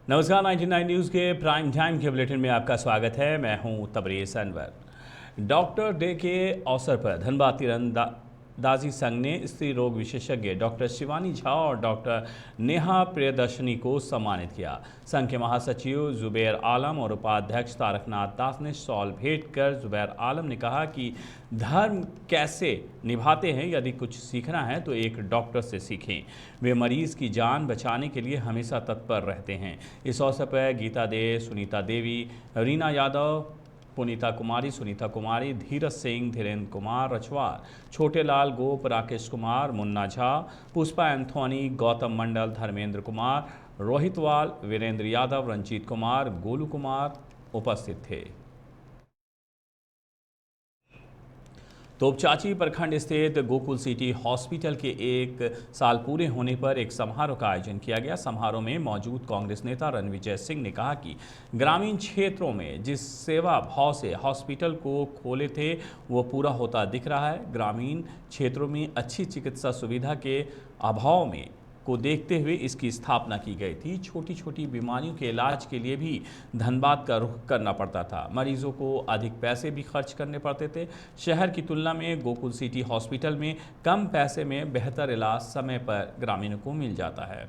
नमस्कार 99 न्यूज़ के prime time के बुलेटिन में आपका स्वागत है। मैं हूं तबरेज़ अनवर। डॉक्टर डे के अवसर पर धनबाद तीरंदाजी संघ ने स्त्री रोग विशेषज्ञ डॉक्टर शिवानी झा और डॉक्टर नेहा प्रियदर्शनी को सम्मानित किया। संघ के महासचिव जुबैर आलम और उपाध्यक्ष तारकनाथ दास ने शॉल भेंट कर जुबैर आलम ने कहा कि धर्म कैसे निभाते हैं, यदि कुछ सीखना है तो एक डॉक्टर से सीखें। वे मरीज की जान बचाने के लिए हमेशा तत्पर रहते हैं। इस अवसर पर गीता दे, सुनीता देवी, रीना यादव, पुनीता कुमारी, सुनीता कुमारी, धीरज सिंह, धीरेन्द्र कुमार रछवार, छोटे लाल गोप, राकेश कुमार, मुन्ना झा, पुष्पा एंथोनी, गौतम मंडल, धर्मेंद्र कुमार, रोहित वाल, वीरेंद्र यादव, रंजीत कुमार, गोलू कुमार उपस्थित थे। तोपचांची प्रखंड स्थित गोकुल सिटी हॉस्पिटल के 1 साल पूरे होने पर एक समारोह का आयोजन किया गया। समारोह में मौजूद कांग्रेस नेता रणविजय सिंह ने कहा कि ग्रामीण क्षेत्रों में जिस सेवा भाव से हॉस्पिटल को खोले थे वो पूरा होता दिख रहा है। ग्रामीण क्षेत्रों में अच्छी चिकित्सा सुविधा के अभाव में को देखते हुए इसकी स्थापना की गई थी। छोटी छोटी बीमारियों के इलाज के लिए भी धनबाद का रुख करना पड़ता था। मरीजों को अधिक पैसे भी खर्च करने पड़ते थे। शहर की तुलना में गोकुल सिटी हॉस्पिटल में कम पैसे में बेहतर इलाज समय पर ग्रामीणों को मिल जाता है।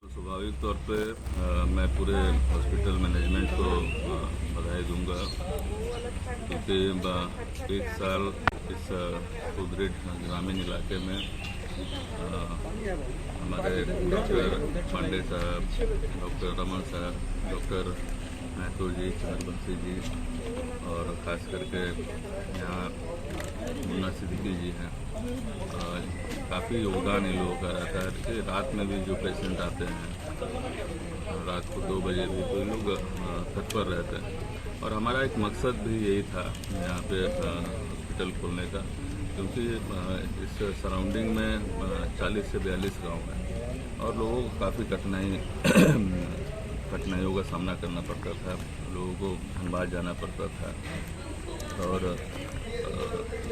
स्वाभाविक तौर पे मैं पूरे हॉस्पिटल मैनेजमेंट को बधाई दूंगा, क्योंकि 1 साल इस सुदृढ़ ग्रामीण इलाके में हमारे डॉक्टर पांडे साहब, डॉक्टर रमन साहब, डॉक्टर महतो जी, चंद्रवंशी जी और ख़ास करके यहाँ मुन्ना सिद्दीकी जी हैं। काफ़ी योगदान इन लोगों का रहता है कि रात में भी जो पेशेंट आते हैं, रात को 2 बजे भी, तो इन लोग तत्पर रहते हैं। और हमारा एक मकसद भी यही था यहाँ पे हॉस्पिटल खोलने का, क्योंकि इस सराउंडिंग में 40 से 42 गाँव हैं और लोगों को काफ़ी कठिनाइयों का सामना करना पड़ता था। लोगों को धनबाद जाना पड़ता था और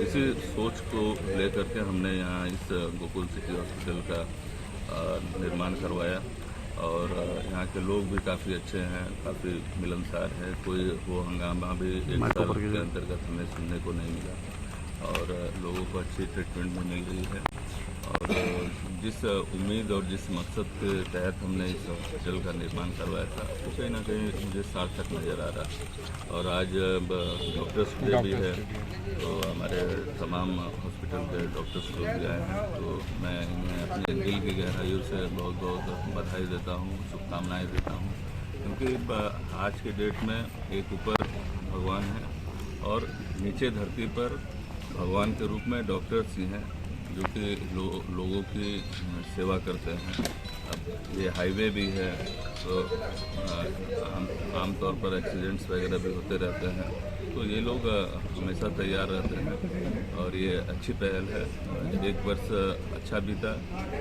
इसी सोच को लेकर के हमने यहाँ इस गोकुल सिटी हॉस्पिटल का निर्माण करवाया। और यहाँ के लोग भी काफ़ी अच्छे हैं, काफ़ी मिलनसार है। कोई वो हंगामा भी 1 साल के अंतर्गत हमें सुनने को नहीं मिला और लोगों को अच्छी ट्रीटमेंट भी मिल रही है। और जिस उम्मीद और जिस मकसद के तहत हमने इस हॉस्पिटल का निर्माण करवाया था वो कहीं ना कहीं मुझे सार्थक नज़र आ रहा है। और आज डॉक्टर्स डे भी है, तो हमारे तमाम हॉस्पिटल के डॉक्टर्स लोग भी आए हैं, तो मैं इन्हें अपने दिल की गहराइयों से बहुत बहुत बधाई देता हूँ, शुभकामनाएँ देता हूँ। क्योंकि आज के डेट में एक ऊपर भगवान है और नीचे धरती पर भगवान के रूप में डॉक्टर्स ही हैं जो कि लोगों की सेवा करते हैं। अब ये हाईवे भी है, तो आमतौर पर एक्सीडेंट्स वगैरह भी होते रहते हैं, तो ये लोग हमेशा तैयार रहते हैं और ये अच्छी पहल है। 1 वर्ष अच्छा बीता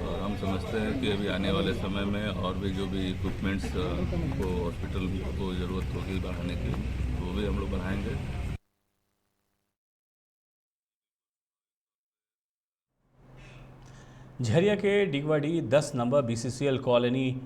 और हम समझते हैं कि अभी आने वाले समय में और भी जो भी इक्विपमेंट्स को हॉस्पिटल को ज़रूरत होगी बढ़ाने की, वो भी हम लोग बढ़ाएंगे। झरिया के डिगवाडी 10 नंबर BCCL कॉलोनी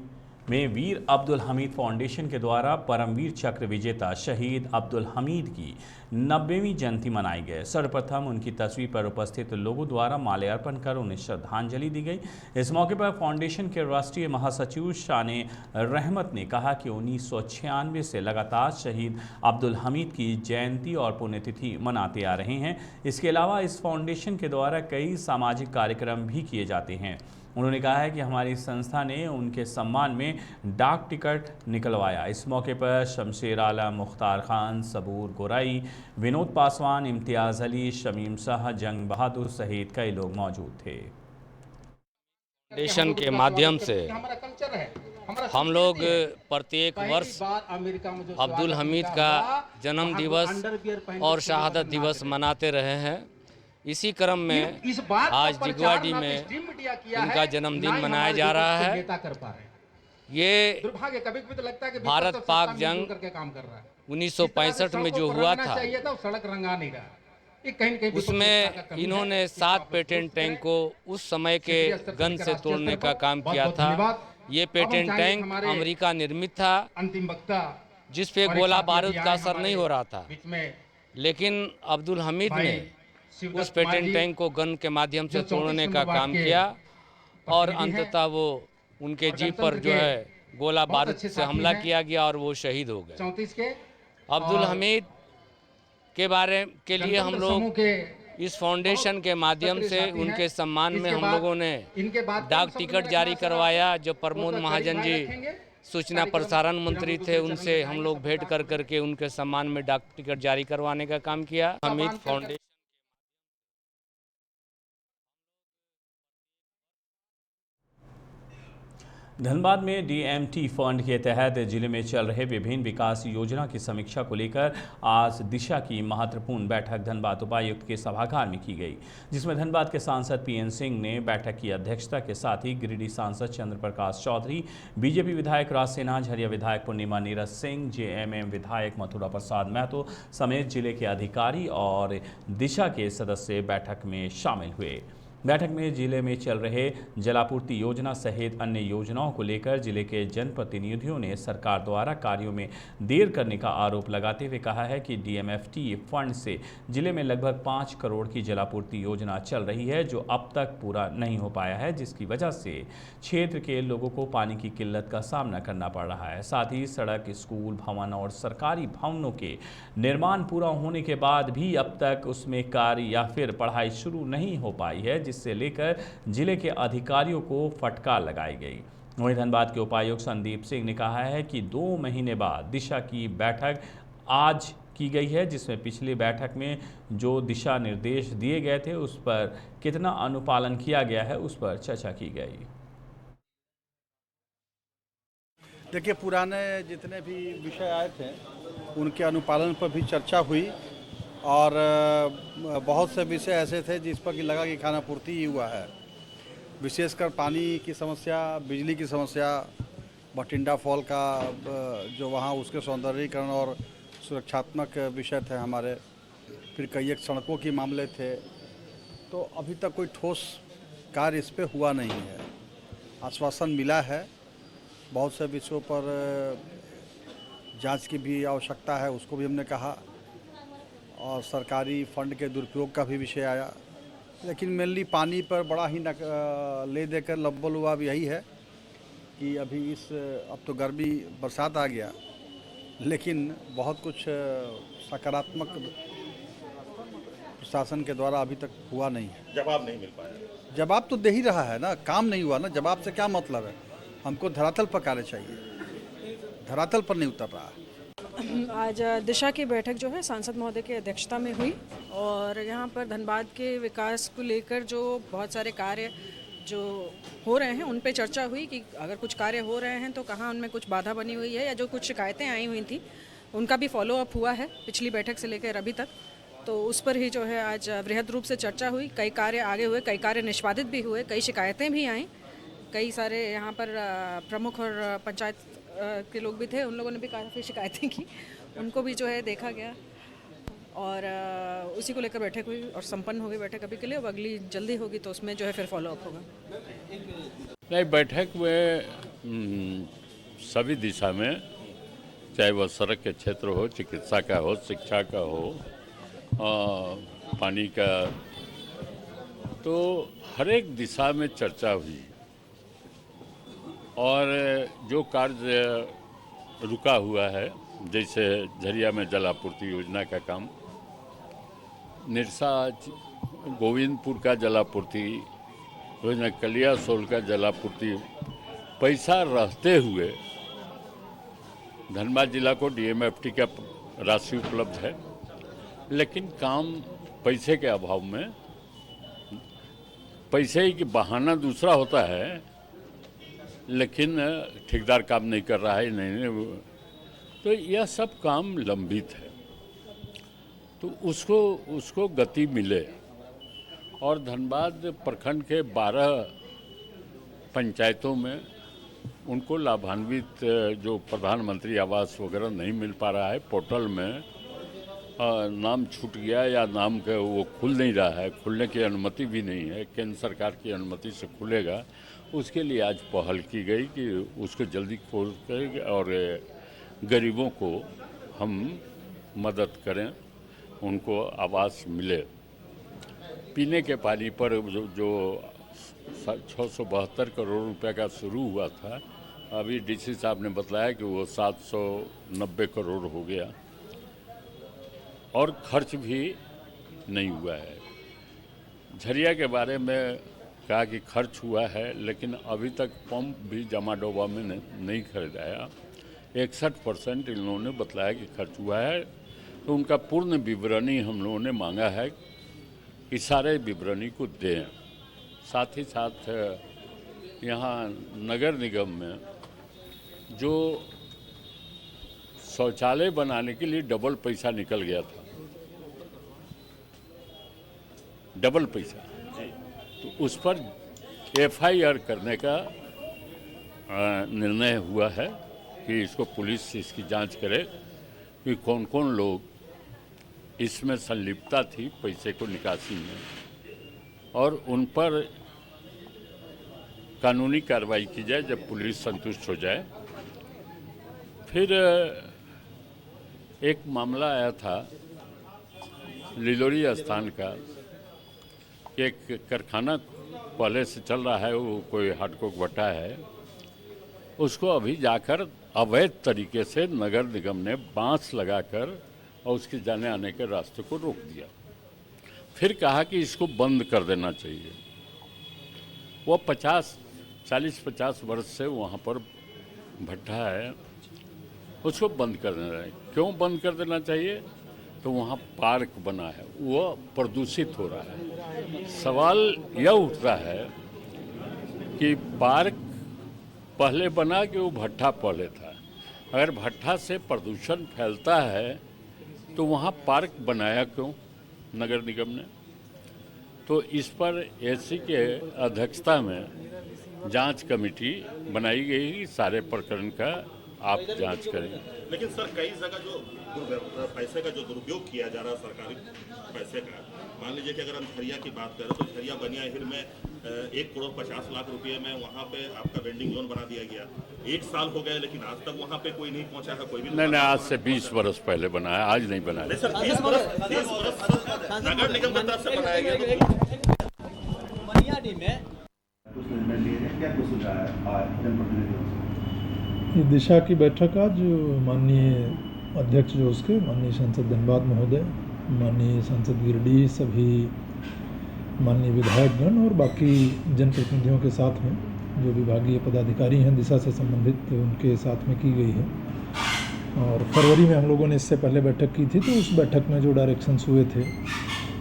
में वीर अब्दुल हमीद फाउंडेशन के द्वारा परमवीर चक्र विजेता शहीद अब्दुल हमीद की 90वीं जयंती मनाई गई। सर्वप्रथम उनकी तस्वीर पर उपस्थित लोगों द्वारा माल्यार्पण कर उन्हें श्रद्धांजलि दी गई। इस मौके पर फाउंडेशन के राष्ट्रीय महासचिव शाने रहमत ने कहा कि 1996 से लगातार शहीद अब्दुल हमीद की जयंती और पुण्यतिथि मनाते आ रहे हैं। इसके अलावा इस फाउंडेशन के द्वारा कई सामाजिक कार्यक्रम भी किए जाते हैं। उन्होंने कहा है कि हमारी संस्था ने उनके सम्मान में डाक टिकट निकलवाया। इस मौके पर शमशेर आलम, मुख्तार खान, सबूर गोराई, विनोद पासवान, इम्तियाज़ अली, शमीम शाह, जंग बहादुर सहित कई लोग मौजूद थे। फाउंडेशन के माध्यम से हम लोग प्रत्येक वर्ष अब्दुल हमीद का जन्म दिवस और शहादत दिवस मनाते रहे हैं। इसी क्रम में आज डिगवाडी में इनका जन्मदिन मनाया जा रहा है। ये भारत पाक जंग 1965 में जो हुआ था, कि कहीं न कहीं उसमें इन्होंने 7 पेटेंट टैंक को उस समय के गन से तोड़ने का काम किया था। ये पेटेंट टैंक अमेरिका निर्मित था, अंतिम वक्ता जिस पे गोला बारूद का असर नहीं हो रहा था, लेकिन अब्दुल हमीद ने उस पेटेंट टैंक को गन के माध्यम से तोड़ने का काम किया और अंततः वो उनके जीप पर जो है गोला बारूद से हमला किया गया और वो शहीद हो गए। 34 के अब्दुल हमीद के बारे के लिए हम लोग इस फाउंडेशन के माध्यम से उनके सम्मान में हम लोगों ने डाक टिकट जारी करवाया। जो प्रमोद महाजन जी सूचना प्रसारण मंत्री थे, उनसे हम लोग भेंट कर करके उनके सम्मान में डाक टिकट जारी करवाने का काम किया। हमीद फाउंडेशन धनबाद में डीएमटी फंड के तहत जिले में चल रहे विभिन्न विकास योजना की समीक्षा को लेकर आज दिशा की महत्वपूर्ण बैठक धनबाद उपायुक्त के सभागार में की गई, जिसमें धनबाद के सांसद पीएन सिंह ने बैठक की अध्यक्षता के साथ ही गिरिडीह सांसद चंद्र प्रकाश चौधरी, बीजेपी विधायक राज सिन्हा, झरिया विधायक पूर्णिमा नीरज सिंह, जेएमएम विधायक मथुरा प्रसाद महतो समेत जिले के अधिकारी और दिशा के सदस्य बैठक में शामिल हुए। बैठक में जिले में चल रहे जलापूर्ति योजना सहित अन्य योजनाओं को लेकर जिले के जनप्रतिनिधियों ने सरकार द्वारा कार्यों में देर करने का आरोप लगाते हुए कहा है कि डीएमएफटी फंड से जिले में लगभग 5 करोड़ की जलापूर्ति योजना चल रही है, जो अब तक पूरा नहीं हो पाया है, जिसकी वजह से क्षेत्र के लोगों को पानी की किल्लत का सामना करना पड़ रहा है। साथ ही सड़क, स्कूल, भवन और सरकारी भवनों के निर्माण पूरा होने के बाद भी अब तक उसमें कार्य या फिर पढ़ाई शुरू नहीं हो पाई है, जिससे लेकर जिले के अधिकारियों को फटकार लगाई गई। वहीं धनबाद के उपायुक्त संदीप सिंह ने कहा है कि 2 महीने बाद दिशा की बैठक आज की गई है, जिसमें पिछली बैठक में जो दिशा निर्देश दिए गए थे उस पर कितना अनुपालन किया गया है उस पर चर्चा की गई। देखिए, पुराने जितने भी विषय आए थे उनके अनुपालन पर भी चर्चा हुई और बहुत से विषय ऐसे थे जिस पर कि लगा कि खानापूर्ति ही हुआ है। विशेषकर पानी की समस्या, बिजली की समस्या, भटिंडा फॉल का जो वहाँ उसके सौंदर्यीकरण और सुरक्षात्मक विषय थे हमारे। फिर कई एक सड़कों के मामले थे। तो अभी तक कोई ठोस कार्य इस पे हुआ नहीं है। आश्वासन मिला है, बहुत से विषयों पर जांच की भी आवश्यकता है, उसको भी हमने कहा, और सरकारी फंड के दुरुपयोग का भी विषय आया। लेकिन मेनली पानी पर बड़ा ही ले देकर लब्बल हुआ अब यही है कि अभी अब तो गर्मी बरसात आ गया, लेकिन बहुत कुछ सकारात्मक प्रशासन के द्वारा अभी तक हुआ नहीं है। जवाब नहीं मिल पाया। जवाब तो दे ही रहा है ना, काम नहीं हुआ ना। जवाब से क्या मतलब है? हमको धरातल पर कार्य चाहिए, धरातल पर नहीं उतर रहा। आज दिशा की बैठक जो है सांसद महोदय की अध्यक्षता में हुई और यहाँ पर धनबाद के विकास को लेकर जो बहुत सारे कार्य जो हो रहे हैं उन पे चर्चा हुई कि अगर कुछ कार्य हो रहे हैं तो कहाँ उनमें कुछ बाधा बनी हुई है, या जो कुछ शिकायतें आई हुई थी उनका भी फॉलोअप हुआ है पिछली बैठक से लेकर अभी तक। तो उस पर ही जो है आज वृहद रूप से चर्चा हुई। कई कार्य आगे हुए, कई कार्य निष्पादित भी हुए, कई शिकायतें भी आईं। कई सारे यहाँ पर प्रमुख और पंचायत के लोग भी थे, उन लोगों ने भी काफ़ी शिकायतें की, उनको भी जो है देखा गया और उसी को लेकर बैठक हुई और संपन्न हो गई बैठक अभी के लिए। अब अगली जल्दी होगी तो उसमें जो है फिर फॉलोअप होगा। नहीं, बैठक में सभी दिशा में, चाहे वह सड़क के क्षेत्र हो, चिकित्सा का हो, शिक्षा का हो, पानी का, तो हर एक दिशा में चर्चा हुई और जो कार्य रुका हुआ है, जैसे झरिया में जलापूर्ति योजना का काम, निरसा गोविंदपुर का जलापूर्ति योजना, कलिया सोल का जलापूर्ति, पैसा रहते हुए धनबाद जिला को डीएमएफटी का राशि उपलब्ध है, लेकिन काम पैसे के अभाव में, पैसे ही बहाना दूसरा होता है, लेकिन ठेकेदार काम नहीं कर रहा है, नहीं, तो यह सब काम लंबित है। तो उसको गति मिले और धनबाद प्रखंड के 12 पंचायतों में उनको लाभान्वित, जो प्रधानमंत्री आवास वगैरह नहीं मिल पा रहा है, पोर्टल में नाम छूट गया या नाम का वो खुल नहीं रहा है, खुलने की अनुमति भी नहीं है, केंद्र सरकार की अनुमति से खुलेगा, उसके लिए आज पहल की गई कि उसको जल्दी खोल कर और गरीबों को हम मदद करें, उनको आवास मिले। पीने के पानी पर जो 672 करोड़ रुपए का शुरू हुआ था, अभी डीसी साहब ने बताया कि वो 790 करोड़ हो गया और खर्च भी नहीं हुआ है। झरिया के बारे में कहा कि खर्च हुआ है, लेकिन अभी तक पंप भी जमा डोबा में नहीं खरीदाया। 61% इन लोगों ने बताया कि खर्च हुआ है, तो उनका पूर्ण विवरणी हम लोगों ने मांगा है कि सारे विवरणी को दें। साथ ही साथ यहाँ नगर निगम में जो शौचालय बनाने के लिए डबल पैसा निकल गया था, डबल पैसा, तो उस पर FIR करने का निर्णय हुआ है कि इसको पुलिस इसकी जांच करे कि कौन कौन लोग इसमें संलिप्तता थी पैसे को निकासी में, और उन पर कानूनी कार्रवाई की जाए जब पुलिस संतुष्ट हो जाए। फिर एक मामला आया था लिलोरी स्थान का, एक कारखाना पहले से चल रहा है, वो कोई हार्डकोक भट्टा है, उसको अभी जाकर अवैध तरीके से नगर निगम ने बांस लगाकर और उसके जाने आने के रास्ते को रोक दिया। फिर कहा कि इसको बंद कर देना चाहिए। वो 40-50 वर्ष से वहाँ पर भट्टा है, उसको बंद कर देना है। क्यों बंद कर देना चाहिए? तो वहाँ पार्क बना है, वो प्रदूषित हो रहा है। सवाल यह उठता है कि पार्क पहले बना कि वो भट्टा पहले था? अगर भट्टा से प्रदूषण फैलता है तो वहाँ पार्क बनाया क्यों नगर निगम ने? तो इस पर एससी के अध्यक्षता में जांच कमेटी बनाई गई, सारे प्रकरण का आप जांच करें। लेकिन सर कई जगह जो पैसे का जो दुरुपयोग किया जा रहा है सरकारी पैसे का, मान लीजिए कि अगर हम झरिया की बात करें तो झरिया बनिया हिल में 1 करोड़ 50 लाख रुपए में वहाँ पे आपका वेंडिंग जोन बना दिया गया। 1 साल हो गए लेकिन आज तक वहाँ पे कोई नहीं पहुँचा है, कोई भी नहीं, आज से 20 वर्ष पहले बनाया, आज नहीं बनाया। नहीं सर, 20 वर्ष नगर निगम की तरफ से बनाया गया। ये दिशा की बैठक आज माननीय अध्यक्ष जो उसके माननीय सांसद धनबाद महोदय, माननीय सांसद गिरडी, सभी माननीय विधायकगण और बाकी जनप्रतिनिधियों के साथ में जो विभागीय पदाधिकारी हैं दिशा से संबंधित, उनके साथ में की गई है। और फरवरी में हम लोगों ने इससे पहले बैठक की थी, तो उस बैठक में जो डायरेक्शंस हुए थे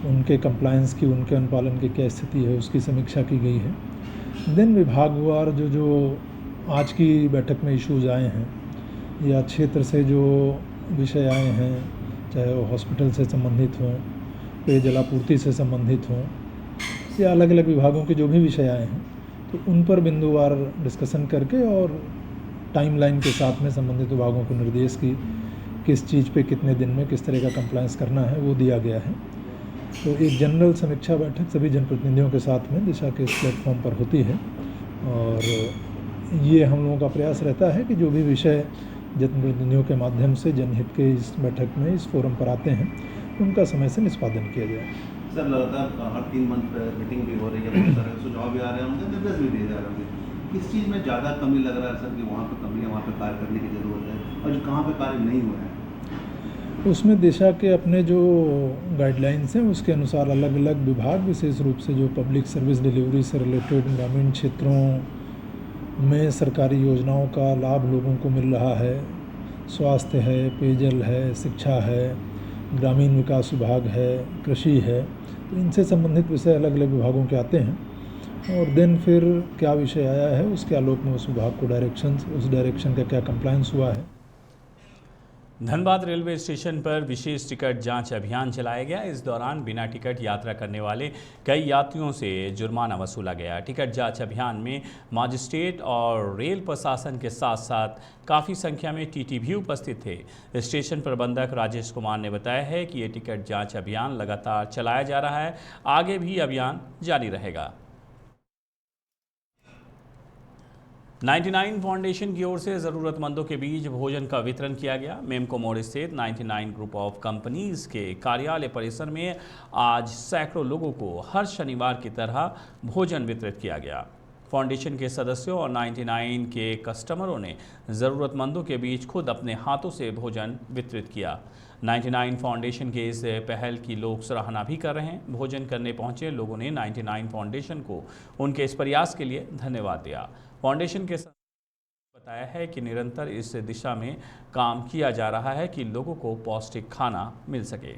उनके कंप्लायंस की, उनके अनुपालन की क्या स्थिति है, उसकी समीक्षा की गई है। दिन विभागवार जो आज की बैठक में इश्यूज आए हैं या क्षेत्र से जो विषय आए हैं, चाहे वो हॉस्पिटल से संबंधित हों, पेयजल आपूर्ति से संबंधित हों, या अलग अलग विभागों के जो भी विषय आए हैं, तो उन पर बिंदुवार डिस्कशन करके और टाइमलाइन के साथ में संबंधित विभागों को निर्देश की किस चीज़ पे कितने दिन में किस तरह का कंप्लायंस करना है वो दिया गया है। तो एक जनरल समीक्षा बैठक सभी जनप्रतिनिधियों के साथ में दिशा के इस प्लेटफॉर्म पर होती है, और ये हम लोगों का प्रयास रहता है कि जो भी विषय जनप्रतिनिधियों के माध्यम से जनहित के इस बैठक में, इस फोरम पर आते हैं, उनका समय से निष्पादन किया जाए। सर लगातार हर 3 मंथ पर मीटिंग भी हो रही है, बहुत सारे सुझाव भी आ रहे होंगे, निर्देश भी दिए जा रहे होंगे। किस चीज़ में ज़्यादा कमी लग रहा है सर कि वहाँ पर कमी है, वहाँ पर कार्य करने की ज़रूरत है, और जो कहाँ पर कार्य नहीं हुआ है? उसमें दिशा के अपने जो गाइडलाइंस हैं उसके अनुसार अलग अलग विभाग, विशेष रूप से जो पब्लिक सर्विस डिलीवरी से रिलेटेड ग्रामीण क्षेत्रों में सरकारी योजनाओं का लाभ लोगों को मिल रहा है, स्वास्थ्य है, पेयजल है, शिक्षा है, ग्रामीण विकास विभाग है, कृषि है, तो इनसे संबंधित विषय अलग अलग विभागों के आते हैं, और देन फिर क्या विषय आया है उसके आलोक में उस विभाग को डायरेक्शन, उस डायरेक्शन का क्या कंप्लायंस हुआ है, धनबाद रेलवे स्टेशन पर विशेष टिकट जांच अभियान चलाया गया। इस दौरान बिना टिकट यात्रा करने वाले कई यात्रियों से जुर्माना वसूला गया। टिकट जांच अभियान में मजिस्ट्रेट और रेल प्रशासन के साथ साथ काफ़ी संख्या में टीटी भी उपस्थित थे। स्टेशन प्रबंधक राजेश कुमार ने बताया है कि ये टिकट जाँच अभियान लगातार चलाया जा रहा है, आगे भी अभियान जारी रहेगा। 99 फाउंडेशन की ओर से ज़रूरतमंदों के बीच भोजन का वितरण किया गया। मेमको मोड़ स्थित 99 ग्रुप ऑफ कंपनीज के कार्यालय परिसर में आज सैकड़ों लोगों को हर शनिवार की तरह भोजन वितरित किया गया। फाउंडेशन के सदस्यों और 99 के कस्टमरों ने ज़रूरतमंदों के बीच खुद अपने हाथों से भोजन वितरित किया। 99 फाउंडेशन के इस पहल की लोग सराहना भी कर रहे हैं। भोजन करने पहुंचे लोगों ने 99 फाउंडेशन को उनके इस प्रयास के लिए धन्यवाद दिया। फाउंडेशन के बताया है कि निरंतर इस दिशा में काम किया जा रहा है कि लोगों को पौष्टिक खाना मिल सके।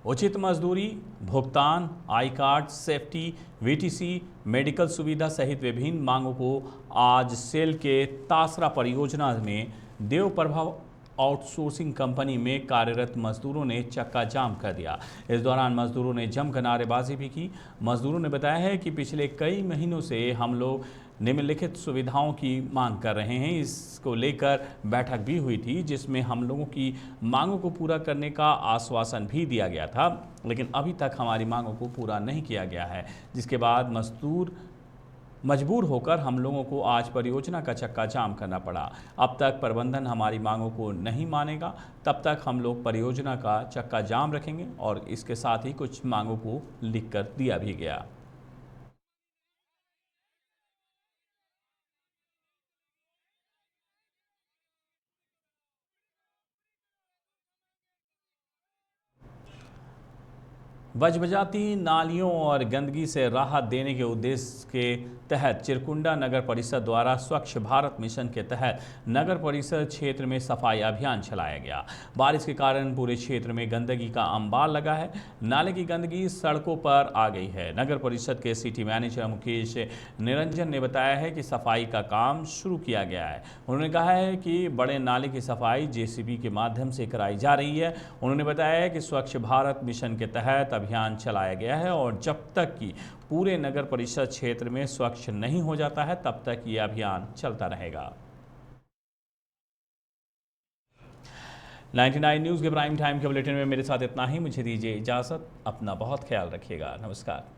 उचित मजदूरी, भुगतान, I card, safety, VTC, medical सुविधा सहित विभिन्न मांगों को आज सेल के तासरा परियोजना में देव प्रभाव आउटसोर्सिंग कंपनी में कार्यरत मजदूरों ने चक्का जाम कर दिया। इस दौरान मजदूरों ने जमकर नारेबाजी भी की। मजदूरों ने बताया है कि पिछले कई महीनों से हम लोग निम्नलिखित सुविधाओं की मांग कर रहे हैं। इसको लेकर बैठक भी हुई थी जिसमें हम लोगों की मांगों को पूरा करने का आश्वासन भी दिया गया था, लेकिन अभी तक हमारी मांगों को पूरा नहीं किया गया है, जिसके बाद मजबूर होकर हम लोगों को आज परियोजना का चक्का जाम करना पड़ा। अब तक प्रबंधन हमारी मांगों को नहीं मानेगा, तब तक हम लोग परियोजना का चक्का जाम रखेंगे और इसके साथ ही कुछ मांगों को लिखकर दिया भी गया। बजबजाती नालियों और गंदगी से राहत देने के उद्देश्य के तहत चिरकुंडा नगर परिषद द्वारा स्वच्छ भारत मिशन के तहत नगर परिषद क्षेत्र में सफाई अभियान चलाया गया। बारिश के कारण पूरे क्षेत्र में गंदगी का अंबार लगा है। नाले की गंदगी सड़कों पर आ गई है। नगर परिषद के सिटी मैनेजर मुकेश निरंजन ने बताया है कि सफाई का काम शुरू किया गया है। उन्होंने कहा है कि बड़े नाले की सफाई जेसीबी के माध्यम से कराई जा रही है। उन्होंने बताया है कि स्वच्छ भारत मिशन के तहत अभियान चलाया गया है और जब तक कि पूरे नगर परिषद क्षेत्र में स्वच्छ नहीं हो जाता है तब तक ये अभियान चलता रहेगा। 99 न्यूज़ के प्राइम टाइम के बुलेटिन में मेरे साथ इतना ही। मुझे दीजिए इजाज़त। अपना बहुत ख्याल रखिएगा। नमस्कार।